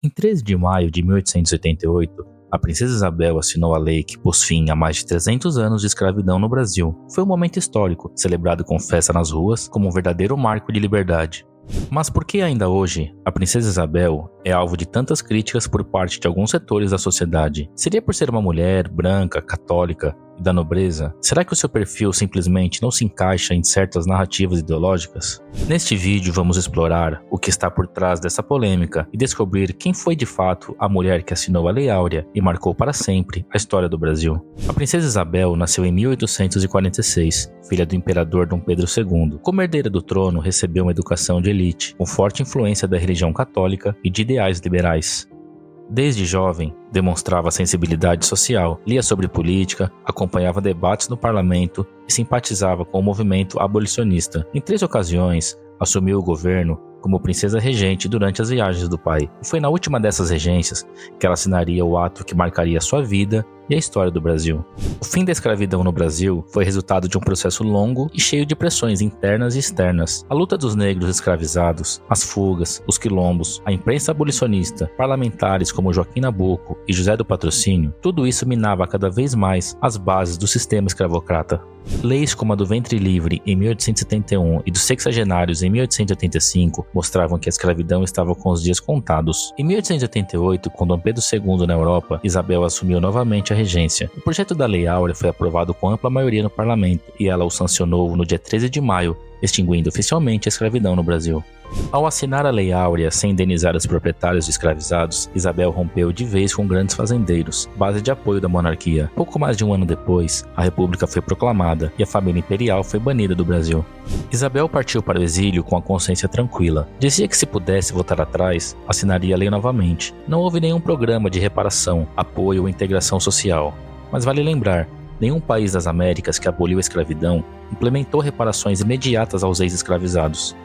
Em 13 de maio de 1888, a princesa Isabel assinou a lei que pôs fim a mais de 300 anos de escravidão no Brasil. Foi um momento histórico, celebrado com festa nas ruas, como um verdadeiro marco de liberdade. Mas por que ainda hoje a princesa Isabel é alvo de tantas críticas por parte de alguns setores da sociedade? Seria por ser uma mulher branca, católica e da nobreza? Será que o seu perfil simplesmente não se encaixa em certas narrativas ideológicas? Neste vídeo vamos explorar o que está por trás dessa polêmica e descobrir quem foi de fato a mulher que assinou a Lei Áurea e marcou para sempre a história do Brasil. A princesa Isabel nasceu em 1846, filha do imperador Dom Pedro II. Como herdeira do trono, recebeu uma educação de elite, com forte influência da religião católica e de ideais liberais. Desde jovem, demonstrava sensibilidade social, lia sobre política, acompanhava debates no parlamento e simpatizava com o movimento abolicionista. Em 3 ocasiões, assumiu o governo como princesa regente durante as viagens do pai. E foi na última dessas regências que ela assinaria o ato que marcaria sua vida e a história do Brasil. O fim da escravidão no Brasil foi resultado de um processo longo e cheio de pressões internas e externas. A luta dos negros escravizados, as fugas, os quilombos, a imprensa abolicionista, parlamentares como Joaquim Nabuco e José do Patrocínio, tudo isso minava cada vez mais as bases do sistema escravocrata. Leis como a do ventre livre em 1871 e dos sexagenários em 1885 mostravam que a escravidão estava com os dias contados. Em 1888, com Dom Pedro II na Europa, Isabel assumiu novamente a regência. O projeto da Lei Áurea foi aprovado com ampla maioria no parlamento e ela o sancionou no dia 13 de maio, extinguindo oficialmente a escravidão no Brasil. Ao assinar a Lei Áurea sem indenizar os proprietários escravizados, Isabel rompeu de vez com grandes fazendeiros, base de apoio da monarquia. Pouco mais de um ano depois, a República foi proclamada e a família imperial foi banida do Brasil. Isabel partiu para o exílio com a consciência tranquila. Dizia que se pudesse voltar atrás, assinaria a lei novamente. Não houve nenhum programa de reparação, apoio ou integração social. Mas vale lembrar, nenhum país das Américas que aboliu a escravidão implementou reparações imediatas aos ex-escravizados.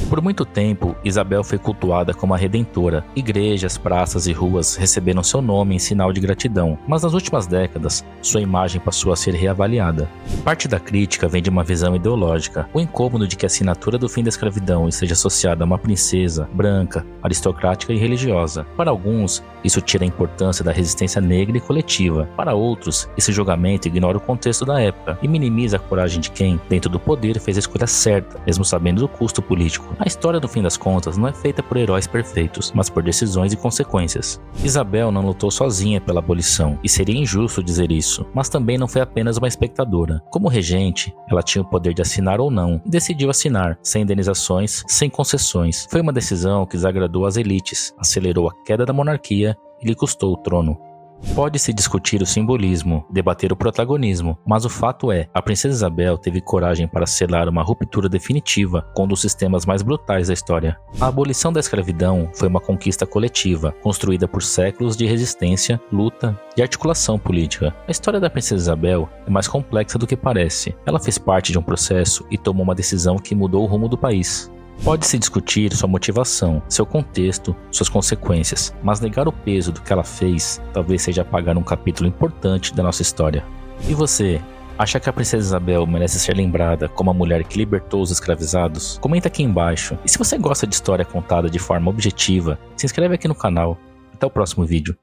Por muito tempo, Isabel foi cultuada como a redentora. Igrejas, praças e ruas receberam seu nome em sinal de gratidão, mas nas últimas décadas, sua imagem passou a ser reavaliada. Parte da crítica vem de uma visão ideológica. O incômodo de que a assinatura do fim da escravidão esteja associada a uma princesa, branca, aristocrática e religiosa. Para alguns, isso tira a importância da resistência negra e coletiva. Para outros, esse julgamento ignora o contexto da época e minimiza a coragem de quem, dentro do poder, fez a escolha certa, mesmo sabendo do custo político. A história, no fim das contas, não é feita por heróis perfeitos, mas por decisões e consequências. Isabel não lutou sozinha pela abolição, e seria injusto dizer isso, mas também não foi apenas uma espectadora. Como regente, ela tinha o poder de assinar ou não, e decidiu assinar, sem indenizações, sem concessões. Foi uma decisão que desagradou as elites, acelerou a queda da monarquia e lhe custou o trono. Pode-se discutir o simbolismo, debater o protagonismo, mas o fato é, a princesa Isabel teve coragem para selar uma ruptura definitiva com um dos sistemas mais brutais da história. A abolição da escravidão foi uma conquista coletiva, construída por séculos de resistência, luta e articulação política. A história da princesa Isabel é mais complexa do que parece. Ela fez parte de um processo e tomou uma decisão que mudou o rumo do país. Pode-se discutir sua motivação, seu contexto, suas consequências, mas negar o peso do que ela fez talvez seja apagar um capítulo importante da nossa história. E você, acha que a princesa Isabel merece ser lembrada como a mulher que libertou os escravizados? Comenta aqui embaixo. E se você gosta de história contada de forma objetiva, se inscreve aqui no canal. Até o próximo vídeo.